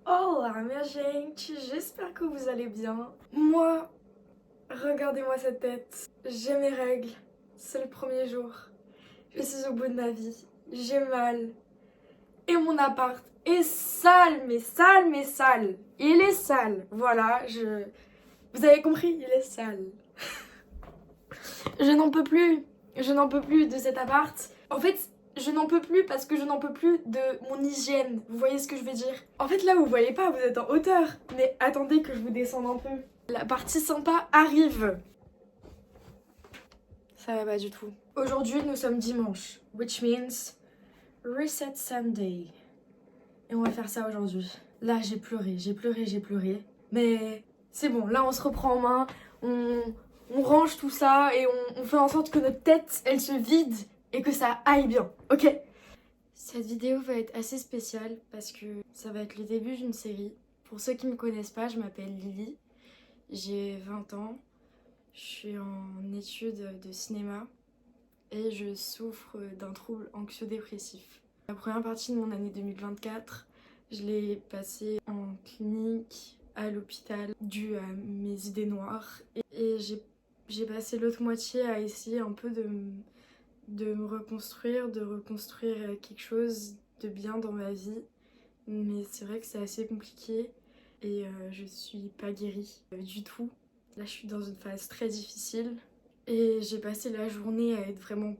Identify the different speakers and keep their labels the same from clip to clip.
Speaker 1: Olá, minha gente, j'espère que vous allez bien. Moi, regardez-moi cette tête. J'ai mes règles, c'est le premier jour. Je suis au bout de ma vie, j'ai mal. Et mon appart est sale, mais sale, mais sale. Il est sale, voilà, Vous avez compris, il est sale. Je n'en peux plus. Je n'en peux plus de cet appart. En fait, je n'en peux plus parce que je n'en peux plus de mon hygiène. Vous voyez ce que je veux dire? En fait, là, vous voyez pas, vous êtes en hauteur. Mais attendez que je vous descende un peu. La partie sympa arrive. Ça va pas du tout. Aujourd'hui, nous sommes dimanche, which means Reset Sunday. Et on va faire ça aujourd'hui. Là, j'ai pleuré, j'ai pleuré, j'ai pleuré. Mais c'est bon, là, on se reprend en main. On range tout ça et on fait en sorte que notre tête, elle se vide et que ça aille bien, ok? Cette vidéo va être assez spéciale parce que ça va être le début d'une série. Pour ceux qui me connaissent pas, je m'appelle Lily, j'ai 20 ans, je suis en études de cinéma et je souffre d'un trouble anxio-dépressif. La première partie de mon année 2024, je l'ai passée en clinique, à l'hôpital, dû à mes idées noires. Et j'ai passé l'autre moitié à essayer un peu de me reconstruire, de reconstruire quelque chose de bien dans ma vie. Mais c'est vrai que c'est assez compliqué et je suis pas guérie du tout. Là, je suis dans une phase très difficile et j'ai passé la journée à être vraiment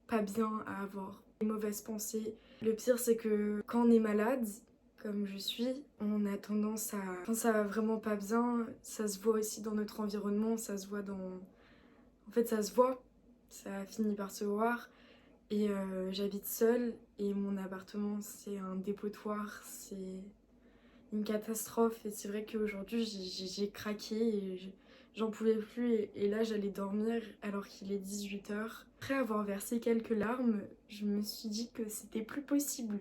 Speaker 1: pas bien, à avoir des mauvaises pensées. Le pire, c'est que quand on est malade, comme je suis, on a tendance à... Quand ça va vraiment pas bien, ça se voit aussi dans notre environnement, ça se voit dans... En fait, ça se voit, ça finit par se voir. Et j'habite seule et mon appartement, c'est un dépotoir, c'est une catastrophe. Et c'est vrai qu'aujourd'hui, j'ai craqué et j'en pouvais plus. Et là, j'allais dormir alors qu'il est 18h. Après avoir versé quelques larmes, je me suis dit que c'était plus possible,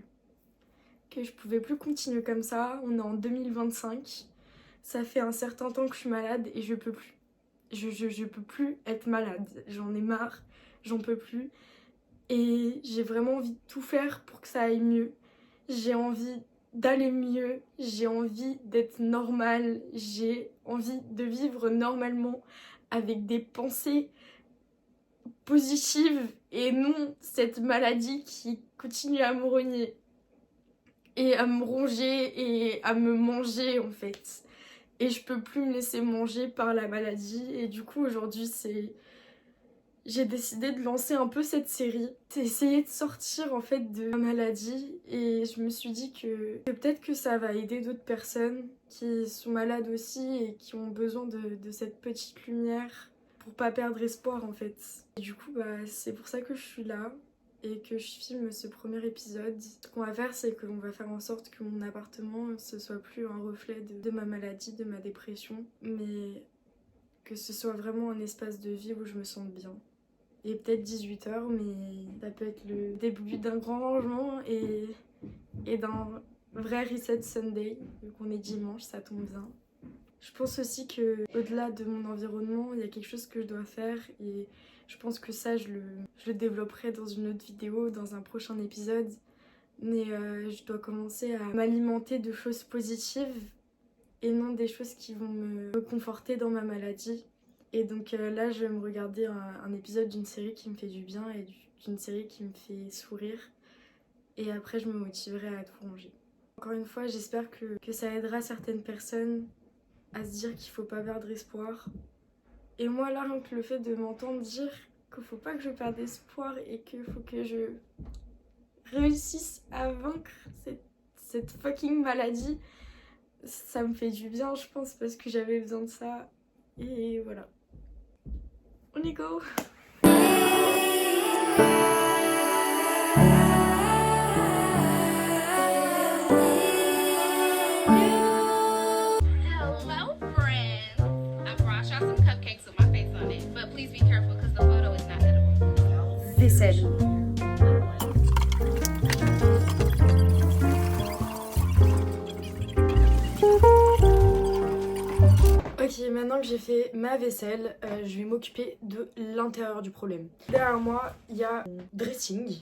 Speaker 1: que je pouvais plus continuer comme ça. On est en 2025, ça fait un certain temps que je suis malade et je peux plus. Je peux plus être malade, j'en ai marre, j'en peux plus. Et j'ai vraiment envie de tout faire pour que ça aille mieux. J'ai envie d'aller mieux, j'ai envie d'être normale, j'ai envie de vivre normalement avec des pensées positives et non cette maladie qui continue à me rogner et à me ronger et à me manger en fait. Et je peux plus me laisser manger par la maladie et du coup aujourd'hui j'ai décidé de lancer un peu cette série, d'essayer de sortir en fait de ma maladie et je me suis dit que peut-être que ça va aider d'autres personnes qui sont malades aussi et qui ont besoin de cette petite lumière pour pas perdre espoir en fait. Et du coup c'est pour ça que je suis là et que je filme ce premier épisode. Ce qu'on va faire, c'est qu'on va faire en sorte que mon appartement ce soit plus un reflet de ma maladie, de ma dépression, mais que ce soit vraiment un espace de vie où je me sente bien. Il est peut-être 18h, mais ça peut être le début d'un grand rangement et d'un vrai reset Sunday. Vu qu'on est dimanche, ça tombe bien. Je pense aussi que au-delà de mon environnement, il y a quelque chose que je dois faire et je pense que ça, je le développerai dans une autre vidéo, dans un prochain épisode. Mais je dois commencer à m'alimenter de choses positives et non des choses qui vont me conforter dans ma maladie. Et donc là, je vais me regarder un épisode d'une série qui me fait du bien et d'une série qui me fait sourire. Et après, je me motiverai à tout ranger. Encore une fois, j'espère que ça aidera certaines personnes à se dire qu'il faut pas perdre espoir. Et moi, là, rien que le fait de m'entendre dire qu'il faut pas que je perde espoir et qu'il faut que je réussisse à vaincre cette fucking maladie, ça me fait du bien, je pense, parce que j'avais besoin de ça. Et voilà. On y go!
Speaker 2: Hello, friends. I brought y'all some cupcakes with my face on it, but please be careful because the photo is not edible.
Speaker 1: Vaisselle. Ok, maintenant que j'ai fait ma vaisselle, je vais m'occuper de l'intérieur du problème. Derrière moi, il y a un dressing.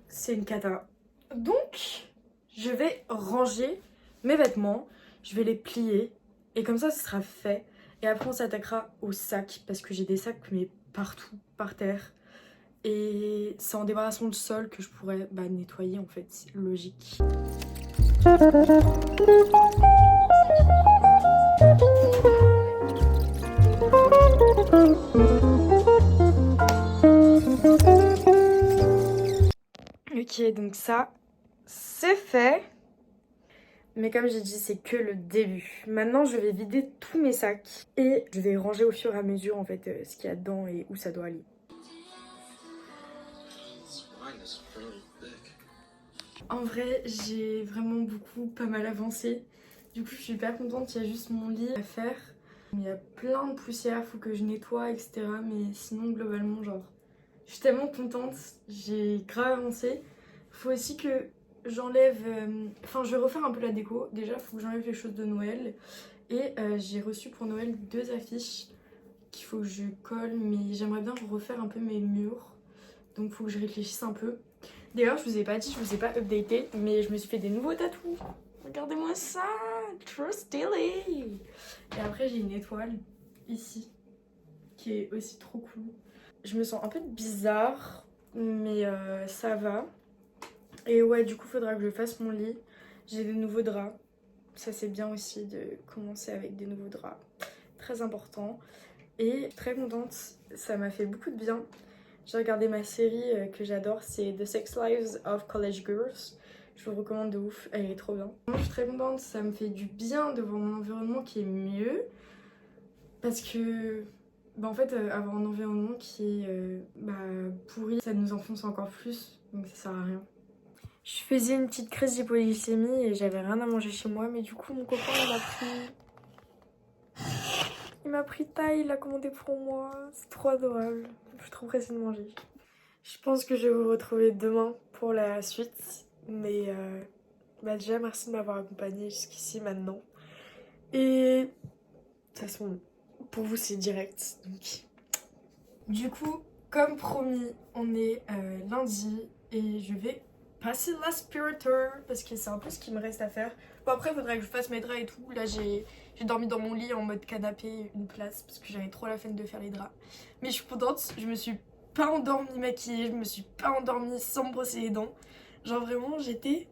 Speaker 1: C'est une cata. Donc, je vais ranger mes vêtements, je vais les plier et comme ça ce sera fait. Et après on s'attaquera aux sacs parce que j'ai des sacs mais partout, par terre. Et c'est en débarrassant le sol que je pourrais nettoyer en fait, c'est logique. Ok, donc ça, c'est fait. Mais comme j'ai dit, c'est que le début. Maintenant, je vais vider tous mes sacs et je vais ranger au fur et à mesure en fait ce qu'il y a dedans et où ça doit aller. En vrai, j'ai vraiment pas mal avancé. Du coup, je suis hyper contente, il y a juste mon lit à faire. Il y a plein de poussière, faut que je nettoie, etc. Mais sinon, globalement, genre, je suis tellement contente, j'ai grave avancé. Faut aussi que j'enlève... Enfin, je vais refaire un peu la déco. Déjà, faut que j'enlève les choses de Noël. Et j'ai reçu pour Noël 2 affiches qu'il faut que je colle. Mais j'aimerais bien refaire un peu mes murs. Donc, faut que je réfléchisse un peu. D'ailleurs, je vous ai pas dit, je vous ai pas updaté, mais je me suis fait des nouveaux tatous. Regardez-moi ça, trop stylé. Et après, j'ai une étoile ici, qui est aussi trop cool. Je me sens un peu bizarre, mais ça va. Et ouais, du coup, faudra que je fasse mon lit. J'ai des nouveaux draps. Ça, c'est bien aussi de commencer avec des nouveaux draps. Très important. Et très contente, ça m'a fait beaucoup de bien. J'ai regardé ma série que j'adore, c'est The Sex Lives of College Girls. Je vous recommande de ouf, elle est trop bien. Moi, je suis très contente, ça me fait du bien de voir mon environnement qui est mieux. Parce que, en fait, avoir un environnement qui est pourri, ça nous enfonce encore plus, donc ça sert à rien. Je faisais une petite crise d'hypoglycémie et j'avais rien à manger chez moi, mais du coup, mon copain, il m'a pris taille, il l'a commandé pour moi. C'est trop adorable. Je suis trop pressée de manger. Je pense que je vais vous retrouver demain pour la suite. Mais déjà, merci de m'avoir accompagnée jusqu'ici maintenant. Et de toute façon, pour vous, c'est direct. Donc. Du coup, comme promis, on est lundi et je vais passer l'aspirateur parce que c'est un peu ce qui me reste à faire. Bon, après, il faudrait que je fasse mes draps et tout. Là, j'ai dormi dans mon lit en mode canapé, une place, parce que j'avais trop la flemme de faire les draps. Mais je suis contente, je me suis pas endormie maquillée, je me suis pas endormie sans me brosser les dents. Genre vraiment, j'étais...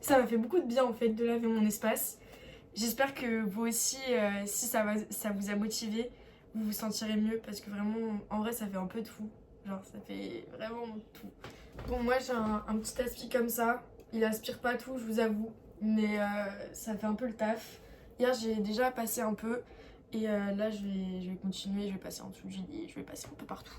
Speaker 1: Ça m'a fait beaucoup de bien en fait de laver mon espace. J'espère que vous aussi, si ça vous a motivé, vous vous sentirez mieux parce que vraiment, en vrai, ça fait un peu tout. Genre, ça fait vraiment tout. Bon, moi, j'ai un petit aspi comme ça. Il aspire pas tout, je vous avoue. Mais ça fait un peu le taf. Hier, j'ai déjà passé un peu. Et là, je vais continuer. Je vais passer en dessous du lit. Je vais passer un peu partout.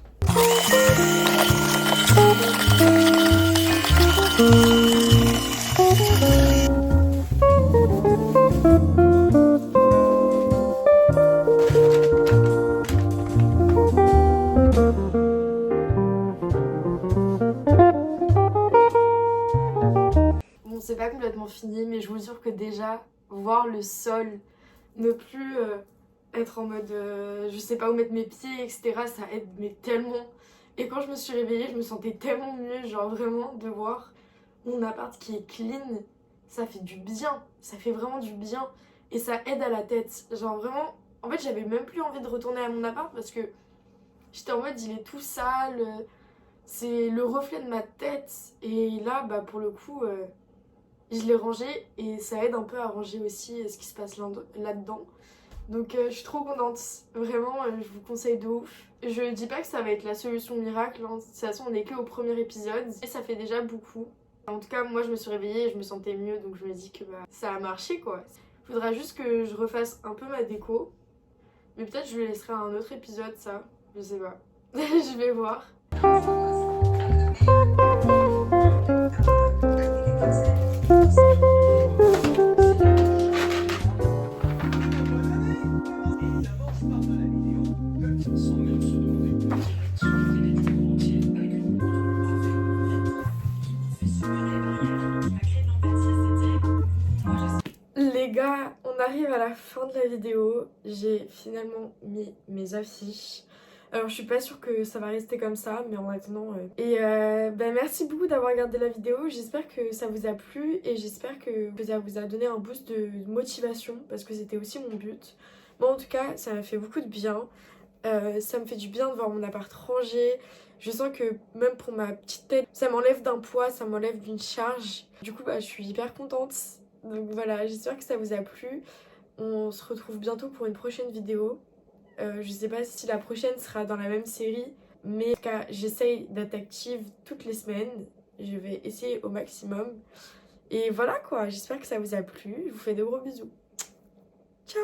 Speaker 1: Bon, c'est pas complètement fini, mais je vous jure que déjà, voir le sol, ne plus être en mode je sais pas où mettre mes pieds, etc., ça aide mais tellement. Et quand je me suis réveillée, je me sentais tellement mieux, genre vraiment de voir mon appart qui est clean, ça fait du bien, ça fait vraiment du bien et ça aide à la tête. Genre vraiment, en fait j'avais même plus envie de retourner à mon appart parce que j'étais en mode il est tout sale, c'est le reflet de ma tête et là pour le coup je l'ai rangé et ça aide un peu à ranger aussi ce qui se passe là-dedans. Donc je suis trop contente, vraiment je vous conseille de ouf. Je dis pas que ça va être la solution miracle, hein. De toute façon on est que au premier épisode et ça fait déjà beaucoup. En tout cas moi je me suis réveillée et je me sentais mieux donc je me dis que ça a marché quoi. Faudra juste que je refasse un peu ma déco, mais peut-être je le laisserai à un autre épisode ça, je sais pas. Je vais voir. Les gars, on arrive à la fin de la vidéo. J'ai finalement mis mes affiches. Alors je suis pas sûre que ça va rester comme ça, mais en attendant... merci beaucoup d'avoir regardé la vidéo, j'espère que ça vous a plu et j'espère que ça vous a donné un boost de motivation parce que c'était aussi mon but. Moi en tout cas, ça m'a fait beaucoup de bien. Ça me fait du bien de voir mon appart rangé. Je sens que même pour ma petite tête, ça m'enlève d'un poids, ça m'enlève d'une charge. Du coup, je suis hyper contente. Donc voilà, j'espère que ça vous a plu. On se retrouve bientôt pour une prochaine vidéo. Je sais pas si la prochaine sera dans la même série, mais en tout cas, j'essaye d'être active toutes les semaines. Je vais essayer au maximum. Et voilà quoi, j'espère que ça vous a plu. Je vous fais de gros bisous. Ciao!